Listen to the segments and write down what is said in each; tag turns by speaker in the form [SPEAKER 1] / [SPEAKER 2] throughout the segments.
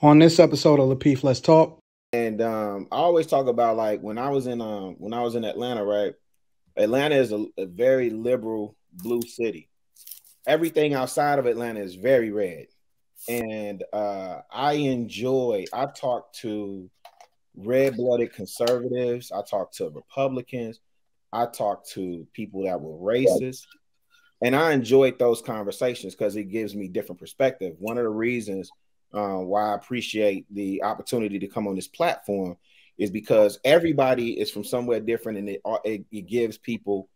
[SPEAKER 1] On this episode of Lapeef, Let's Talk.
[SPEAKER 2] And I always talk about like when I was in Atlanta, right? Atlanta is a very liberal blue city. Everything outside of Atlanta is very red. And I talk to red-blooded conservatives, I talk to Republicans, I talk to people that were racist. And I enjoyed those conversations because it gives me different perspective. One of the reasons why I appreciate the opportunity to come on this platform is because everybody is from somewhere different, and it gives people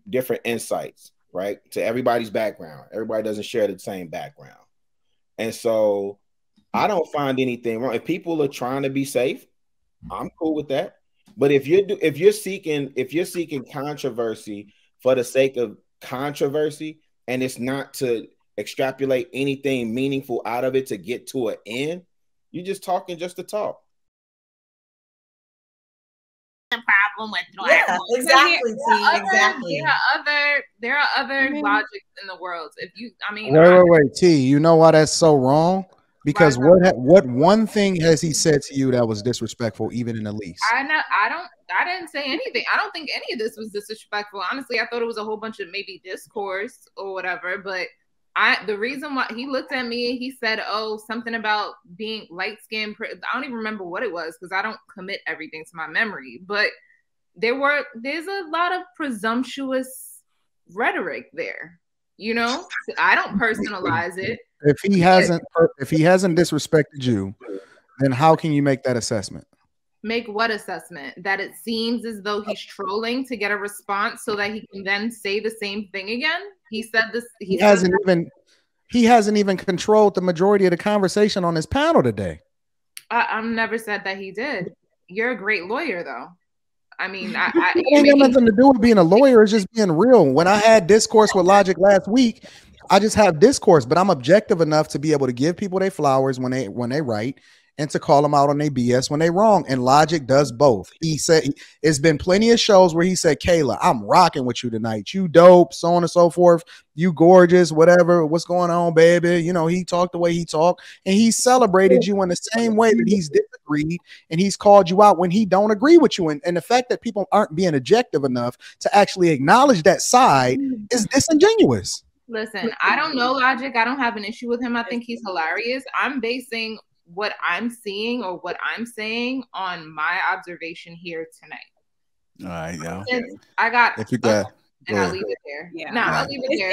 [SPEAKER 2] different insights, right? To everybody's background. Everybody doesn't share the same background. And so I don't find anything wrong. If people are trying to be safe, I'm cool with that. But if you're seeking controversy for the sake of controversy, and it's not to extrapolate anything meaningful out of it to get to an end, you're just talking just to talk.
[SPEAKER 3] The problem with exactly. There are other logics in the world.
[SPEAKER 1] Wait, T. You know why that's so wrong? Because what one thing has he said to you that was disrespectful, even in the least?
[SPEAKER 3] I didn't say anything. I don't think any of this was disrespectful. Honestly, I thought it was a whole bunch of maybe discourse or whatever. But the reason why he looked at me, he said, "Oh, something about being light skinned." I don't even remember what it was because I don't commit everything to my memory. But there's a lot of presumptuous rhetoric there. You know, I don't personalize it.
[SPEAKER 1] If he hasn't disrespected you, then how can you make that assessment?
[SPEAKER 3] Make what assessment? That it seems as though he's trolling to get a response so that he can then say the same thing again. He said this. He hasn't
[SPEAKER 1] even controlled the majority of the conversation on his panel today.
[SPEAKER 3] I've never said that he did. You're a great lawyer, though. I mean,
[SPEAKER 1] it ain't got nothing to do with being a lawyer. It's just being real. When I had discourse with Logic last week, I just have discourse, but I'm objective enough to be able to give people their flowers when they write, and to call them out on their BS when they wrong. And Logic does both. He said it's been plenty of shows where he said, "Kayla, I'm rocking with you tonight. You dope, so on and so forth. You gorgeous, whatever. What's going on, baby?" You know, he talked the way he talked, and he celebrated you in the same way that he's disagreed, and he's called you out when he don't agree with you. And the fact that people aren't being objective enough to actually acknowledge that side is disingenuous.
[SPEAKER 3] Listen, I don't know Logic. I don't have an issue with him. I think he's hilarious. I'm basing what I'm seeing or what I'm saying on my observation here tonight.
[SPEAKER 4] All right, yeah.
[SPEAKER 3] I'll leave it there. Yeah, I'll leave it
[SPEAKER 5] there.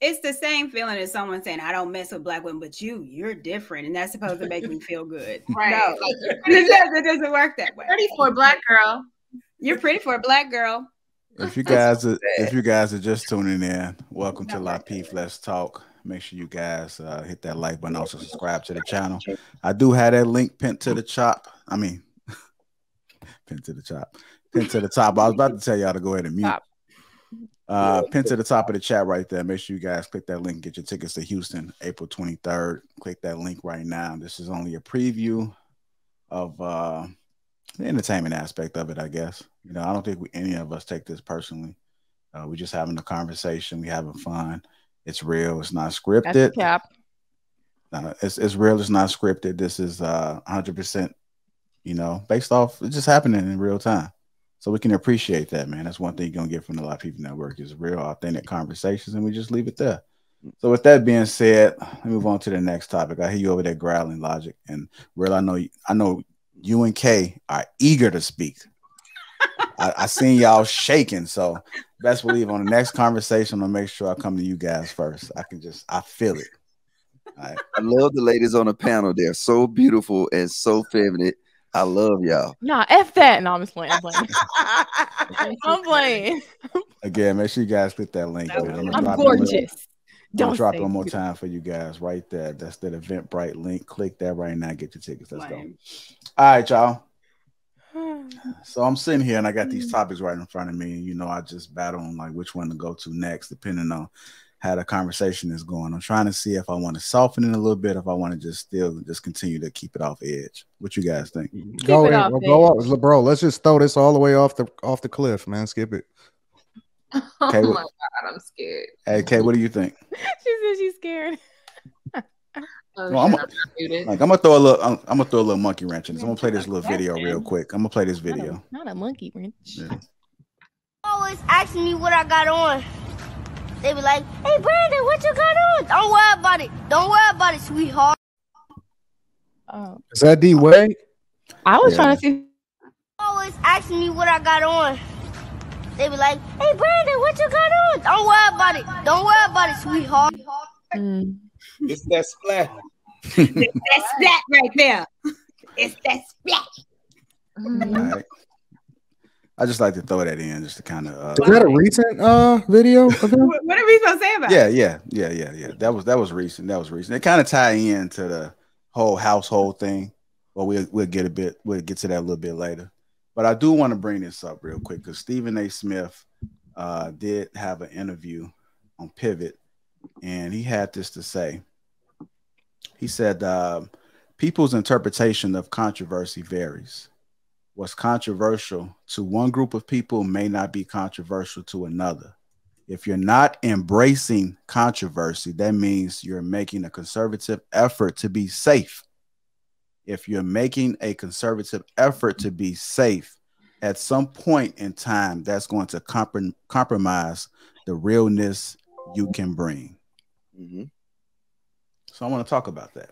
[SPEAKER 5] It's the same feeling as someone saying, "I don't mess with black women, but you're different," and that's supposed to make me feel good.
[SPEAKER 3] Right?
[SPEAKER 5] No, it doesn't work that way.
[SPEAKER 3] Pretty for a black girl.
[SPEAKER 5] You're pretty for a black girl.
[SPEAKER 4] If you guys are just tuning in, welcome to Lapeef Let's Talk. Make sure you guys hit that like button. Also subscribe to the channel. I do have that link pinned to the top. Pinned to the top. Pinned to the top. I was about to tell y'all to go ahead and mute. Pinned to the top of the chat right there. Make sure you guys click that link. Get your tickets to Houston, April 23rd. Click that link right now. This is only a preview of the entertainment aspect of it, I guess. You know, I don't think any of us take this personally. We're just having a conversation. We're having fun. It's real. It's not scripted.
[SPEAKER 6] That's cap.
[SPEAKER 4] It's real. It's not scripted. This is 100%, based off. It's just happening in real time. So we can appreciate that, man. That's one thing you're going to get from the Lapeef Network is real, authentic conversations, and we just leave it there. So with that being said, let's move on to the next topic. I hear you over there growling, Logic. And Real, I know you and Kay are eager to speak. I seen y'all shaking, so best believe on the next conversation, I'll make sure I come to you guys first. I feel it. All right.
[SPEAKER 7] I love the ladies on the panel. They're so beautiful and so feminine. I love y'all.
[SPEAKER 6] Nah, F that. No, I'm just playing. I'm playing.
[SPEAKER 4] Again, make sure you guys click that link.
[SPEAKER 6] I'm gorgeous.
[SPEAKER 4] Don't drop it one more time for you guys right there. That's that Eventbrite link. Click that right now. Get your tickets. Let's go. All right, y'all. So I'm sitting here and I got these topics right in front of me. You know, I just battle on like which one to go to next, depending on how the conversation is going. I'm trying to see if I want to soften it a little bit, if I want to just continue to keep it off edge. What you guys think?
[SPEAKER 1] Go ahead, bro. Let's just throw this all the way off the cliff, man. Skip it.
[SPEAKER 3] Oh my God, I'm scared.
[SPEAKER 4] Hey, Kay, what do you think?
[SPEAKER 6] She said she's scared.
[SPEAKER 3] Oh,
[SPEAKER 4] Well,
[SPEAKER 3] shit, I'm muted.
[SPEAKER 4] I'm gonna throw a little monkey wrench in this. I'm gonna play this little video real quick. I'm gonna play this video.
[SPEAKER 6] Not a monkey wrench.
[SPEAKER 4] Yeah.
[SPEAKER 8] Always asking me what I got on. They be like, "Hey, Brandon, what you got on?" Don't worry about it. Don't worry about it, sweetheart.
[SPEAKER 6] Oh,
[SPEAKER 1] Is that D Wade?
[SPEAKER 6] I was trying to see.
[SPEAKER 8] Always asking me what I got on. They be like, "Hey, Brandon, what you got on?" Don't worry about it. Don't worry about it, sweetheart.
[SPEAKER 2] It's that splat.
[SPEAKER 5] It's that splat right there. It's that splat.
[SPEAKER 4] All right. I just like to throw that in just to kind of.
[SPEAKER 1] Is that a recent video? Of him?
[SPEAKER 5] What are we supposed to say about it?
[SPEAKER 4] Yeah. That was recent. It kind of tie into the whole household thing. But we'll get to that a little bit later. But I do want to bring this up real quick because Stephen A. Smith did have an interview on Pivot, and he had this to say. He said, people's interpretation of controversy varies. What's controversial to one group of people may not be controversial to another. If you're not embracing controversy, that means you're making a conservative effort to be safe. If you're making a conservative effort to be safe, at some point in time, that's going to compromise the realness you can bring.
[SPEAKER 2] Mm-hmm.
[SPEAKER 4] So I want to talk about that.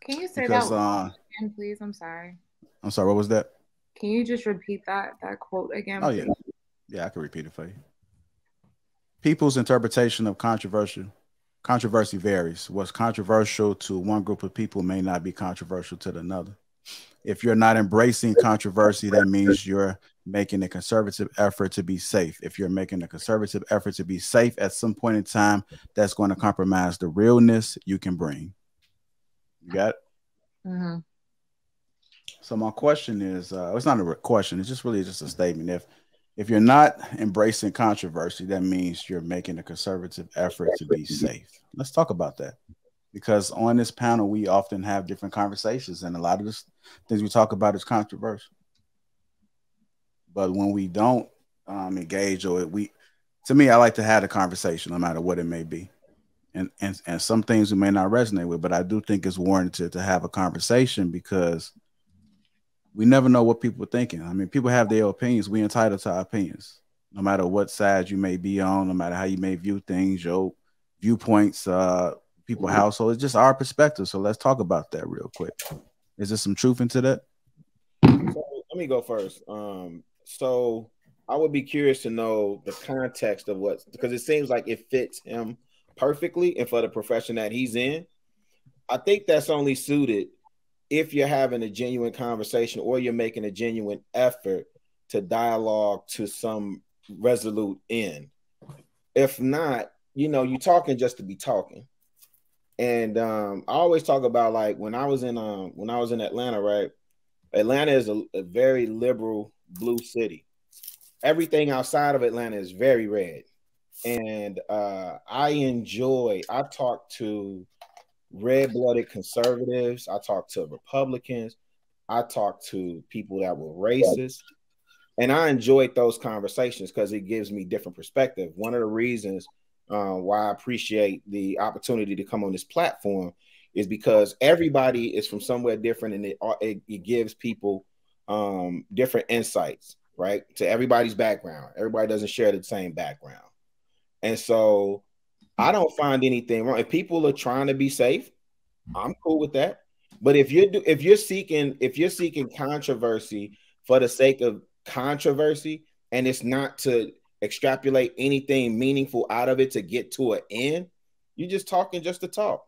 [SPEAKER 3] Can you say that again, please? I'm sorry.
[SPEAKER 4] I'm sorry, what was that?
[SPEAKER 3] Can you just repeat that quote again?
[SPEAKER 4] Oh, yeah. Yeah, I can repeat it for you. People's interpretation of controversy varies. What's controversial to one group of people may not be controversial to another. If you're not embracing controversy, that means you're making a conservative effort to be safe. If you're making a conservative effort to be safe at some point in time, that's going to compromise the realness you can bring. You got it?
[SPEAKER 3] Mm-hmm.
[SPEAKER 4] So my question is, it's not a question. It's just really just a statement. If you're not embracing controversy, that means you're making a conservative effort to be safe. Let's talk about that. Because on this panel, we often have different conversations, and a lot of the things we talk about is controversial. But when we don't engage, to me, I like to have a conversation, no matter what it may be. And some things we may not resonate with, but I do think it's warranted to have a conversation because we never know what people are thinking. I mean, people have their opinions. We're entitled to our opinions, no matter what side you may be on, no matter how you may view things, your viewpoints, people's household. It's just our perspective. So let's talk about that real quick. Is there some truth into that?
[SPEAKER 2] So let me go first. So I would be curious to know the context of because it seems like it fits him perfectly and for the profession that he's in. I think that's only suited if you're having a genuine conversation or you're making a genuine effort to dialogue to some resolute end. If not, you're talking just to be talking. And I always talk about, like, when I was in Atlanta, right? Atlanta is a very liberal blue city. Everything outside of Atlanta is very red. And I talk to red-blooded conservatives. I talk to Republicans. I talk to people that were racist. And I enjoyed those conversations because it gives me different perspective. One of the reasons why I appreciate the opportunity to come on this platform is because everybody is from somewhere different, and it gives people different insights, right, to everybody's background. Everybody doesn't share the same background. And so I don't find anything wrong. If people are trying to be safe, I'm cool with that. But if you're seeking controversy for the sake of controversy, and it's not to extrapolate anything meaningful out of it to get to an end, you're just talking just to talk.